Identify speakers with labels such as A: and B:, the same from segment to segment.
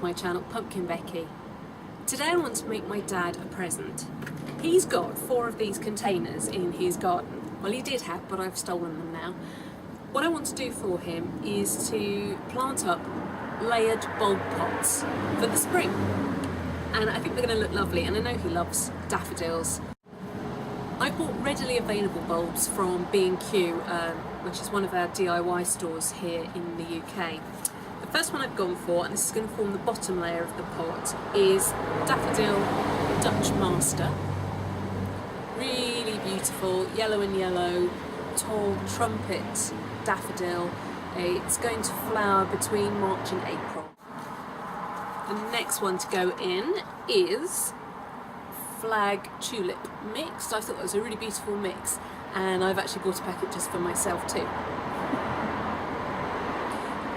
A: my channel, PumpkinBecki. Today I want to make my dad a present. He's got 4 of these containers in his garden. Well, he did have, but I've stolen them now. What I want to do for him is to plant up layered bulb pots for the spring. And I think they're going to look lovely, and I know he loves daffodils. I bought readily available bulbs from B&Q, which is one of our DIY stores here in the UK. The first one I've gone for, and this is going to form the bottom layer of the pot, is Daffodil Dutch Master. Really beautiful, yellow and yellow, tall trumpet daffodil. It's going to flower between March and April. The next one to go in is Flag Tulip mix. I thought that was a really beautiful mix, and I've actually bought a packet just for myself too.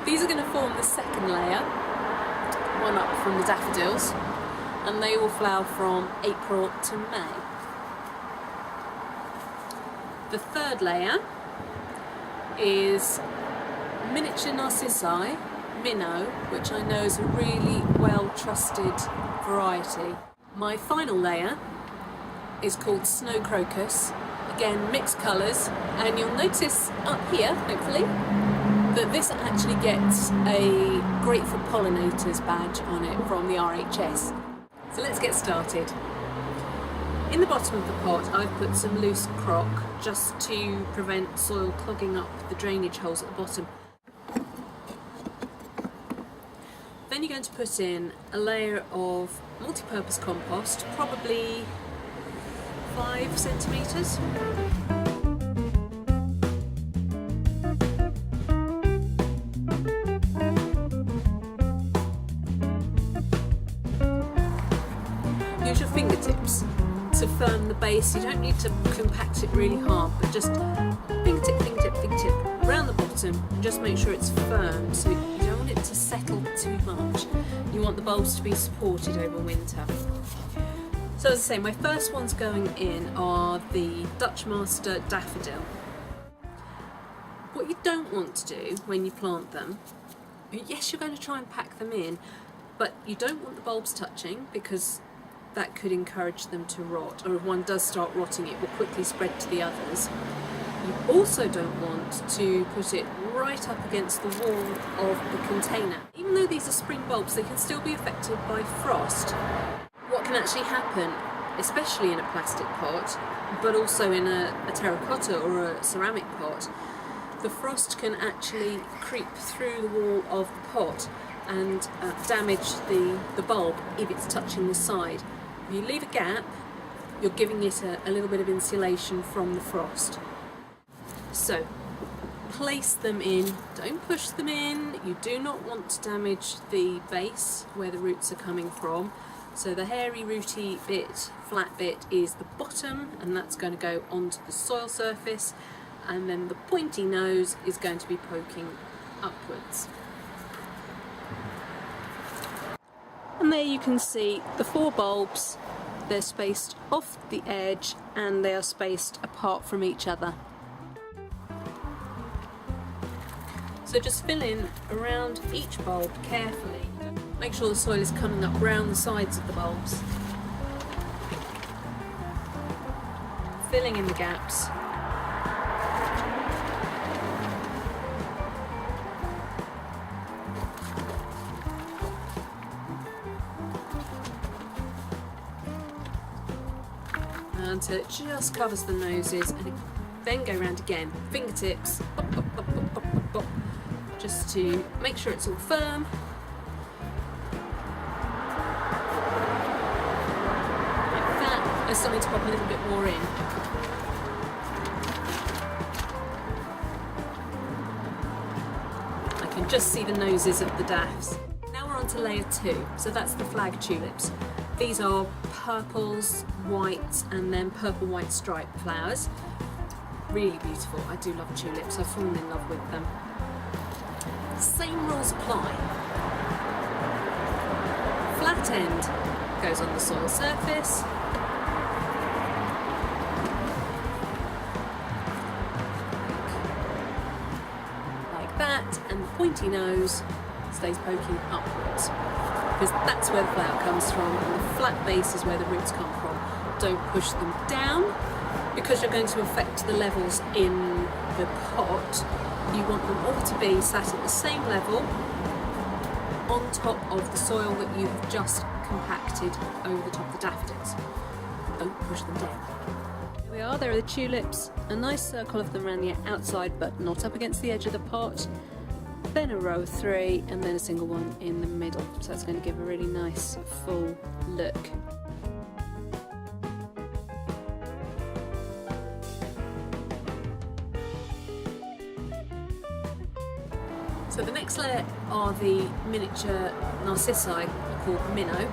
A: These are going to form the second layer, one up from the daffodils, and they will flower from April to May. The third layer is Miniature Narcissi, Minnow, which I know is a really well-trusted variety. My final layer is called Snow Crocus. Again, mixed colours, and you'll notice up here, hopefully, that this actually gets a Great for Pollinators badge on it from the RHS. So let's get started. In the bottom of the pot I've put some loose crock just to prevent soil clogging up the drainage holes at the bottom. Then you're going to put in a layer of multi-purpose compost, probably 5 centimetres. Use your fingertips to firm the base. You don't need to compact it really hard, but just fingertip, fingertip, fingertip around the bottom, and just make sure it's firm, so you don't want it to settle too much. You want the bulbs to be supported over winter. So as I say, my first ones going in are the Dutch Master Daffodil. What you don't want to do when you plant them, yes, you're going to try and pack them in, but you don't want the bulbs touching, because that could encourage them to rot, or if one does start rotting it will quickly spread to the others. You also don't want to put it right up against the wall of the container. Even though these are spring bulbs, they can still be affected by frost. What can actually happen, especially in a plastic pot, but also in a terracotta or a ceramic pot, the frost can actually creep through the wall of the pot and damage the bulb if it's touching the side. If you leave a gap, you're giving it a little bit of insulation from the frost. So, place them in, don't push them in. You do not want to damage the base where the roots are coming from. So the hairy, rooty bit, flat bit is the bottom, and that's going to go onto the soil surface, and then the pointy nose is going to be poking upwards. And there you can see the 4 bulbs. They're spaced off the edge and they are spaced apart from each other. So just fill in around each bulb carefully. Make sure the soil is coming up round the sides of the bulbs. Filling in the gaps. Until it just covers the noses, and then go around again, fingertips, pop, pop, pop, pop, pop, pop, pop, just to make sure it's all firm. Like that. There's something to pop a little bit more in. I can just see the noses of the daffs. Now we're on to layer 2, so that's the flag tulips. These are purples, whites, and then purple-white striped flowers. Really beautiful. I do love tulips. I've fallen in love with them. Same rules apply. Flat end goes on the soil surface. Like that, and the pointy nose stays poking upwards. because that's where the flower comes from, and the flat base is where the roots come from. Don't push them down, because you're going to affect the levels in the pot. You want them all to be sat at the same level on top of the soil that you've just compacted over the top of the daffodils. Don't push them down. Here we are, there are the tulips, a nice circle of them around the outside but not up against the edge of the pot, then a row of 3 and then a single one in the middle, so that's going to give a really nice full look. So the next layer are the miniature Narcissi called Minnow.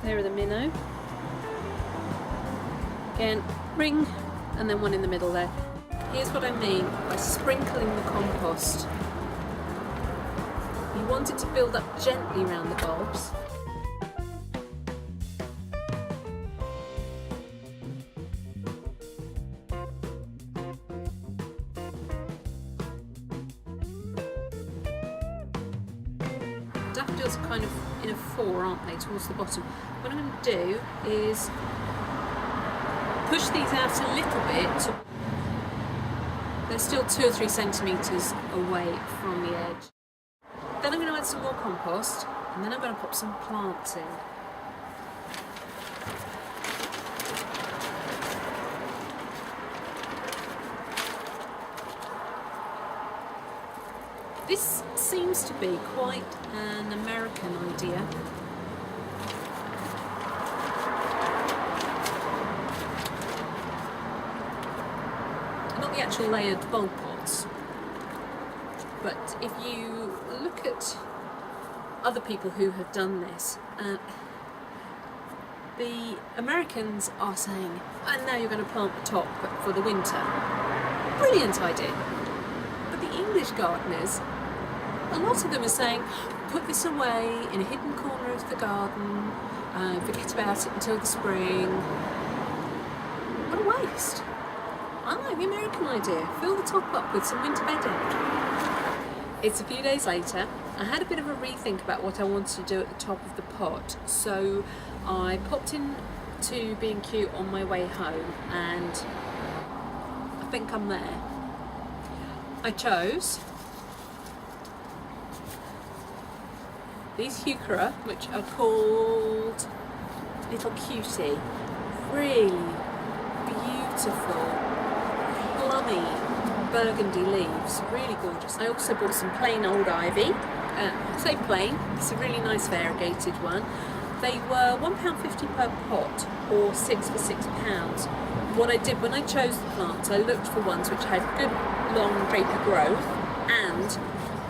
A: There are the Minnow. Again, ring and then one in the middle there. Here's what I mean by sprinkling the compost. You want it to build up gently around the bulbs. Daffodils are kind of in a 4, aren't they, towards the bottom. What I'm going to do is push these out a little bit. They're still 2 or 3 centimetres away from the edge. Then I'm going to add some more compost, and then I'm going to pop some plants in. This seems to be quite an American idea. Not the actual layered bulb pots, but if you look at other people who have done this, the Americans are saying, and now you're going to plant the top for the winter. Brilliant idea. But the English gardeners, a lot of them are saying, put this away in a hidden corner of the garden, forget about it until the spring. What a waste. I like the American idea. Fill the top up with some winter bedding. It's a few days later. I had a bit of a rethink about what I wanted to do at the top of the pot, so I popped in to B&Q on my way home, and I think I'm there. I chose these heuchera, which are called Little Cutie. Really beautiful, plummy burgundy leaves, really gorgeous. I also bought some plain old ivy. Say plain, it's a really nice variegated one. They were £1.50 per pot, or 6 for £6. What I did when I chose the plants, I looked for ones which had good long drapey growth and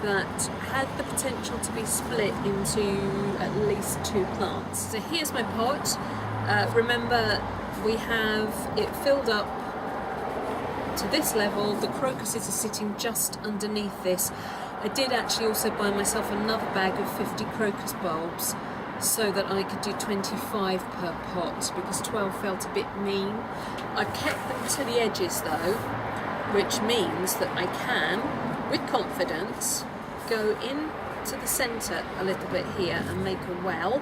A: that had the potential to be split into at least 2 plants. So here's my pot. Remember, we have it filled up to this level. The crocuses are sitting just underneath this. I did actually also buy myself another bag of 50 crocus bulbs so that I could do 25 per pot, because 12 felt a bit mean. I've kept them to the edges though, which means that I can, with confidence, go into the centre a little bit here and make a well.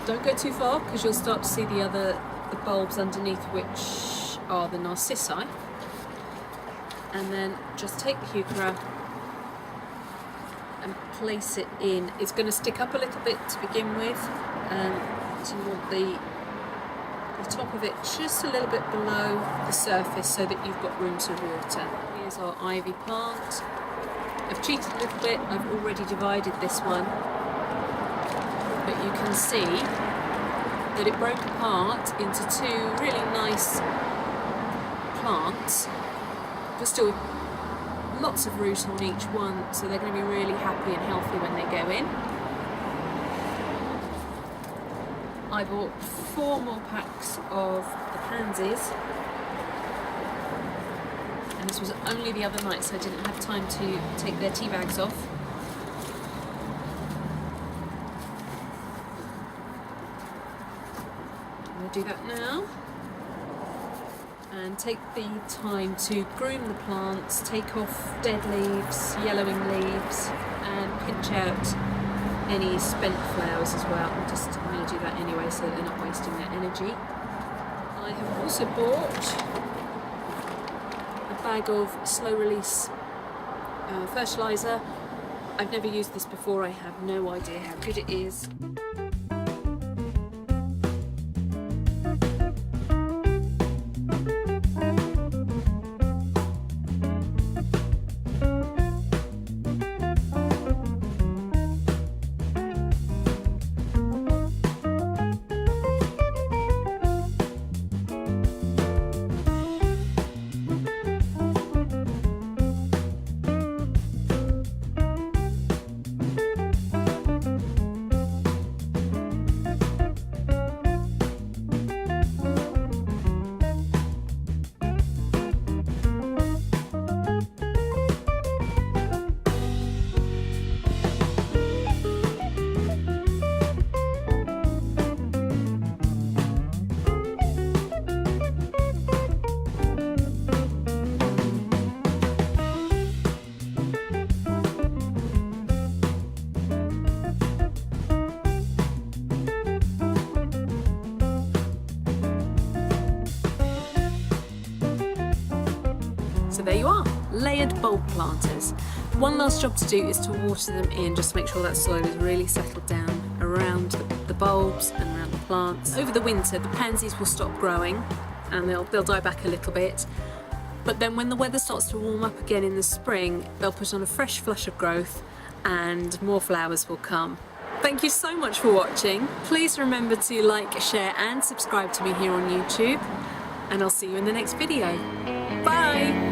A: Don't go too far, because you'll start to see the bulbs underneath, which are the Narcissi. And then just take the heuchera and place it in. It's going to stick up a little bit to begin with, so you want the top of it just a little bit below the surface so that you've got room to water. Here's our ivy plant. I've cheated a little bit, I've already divided this one, but you can see that it broke apart into 2 really nice plants. There's still lots of root on each one, so they're going to be really happy and healthy when they go in. I bought 4 more packs of the pansies, and this was only the other night, so I didn't have time to take their tea bags off. to do that now. And take the time to groom the plants, take off dead leaves, yellowing leaves, and pinch out any spent flowers as well. I'm going to do that anyway so that they're not wasting their energy. I have also bought a bag of slow release fertiliser. I've never used this before, I have no idea how good it is. So there you are, layered bulb planters. One last job to do is to water them in, just to make sure that soil is really settled down around the bulbs and around the plants. Over the winter, the pansies will stop growing and they'll die back a little bit. But then when the weather starts to warm up again in the spring, they'll put on a fresh flush of growth and more flowers will come. Thank you so much for watching. Please remember to like, share and subscribe to me here on YouTube. And I'll see you in the next video. Bye!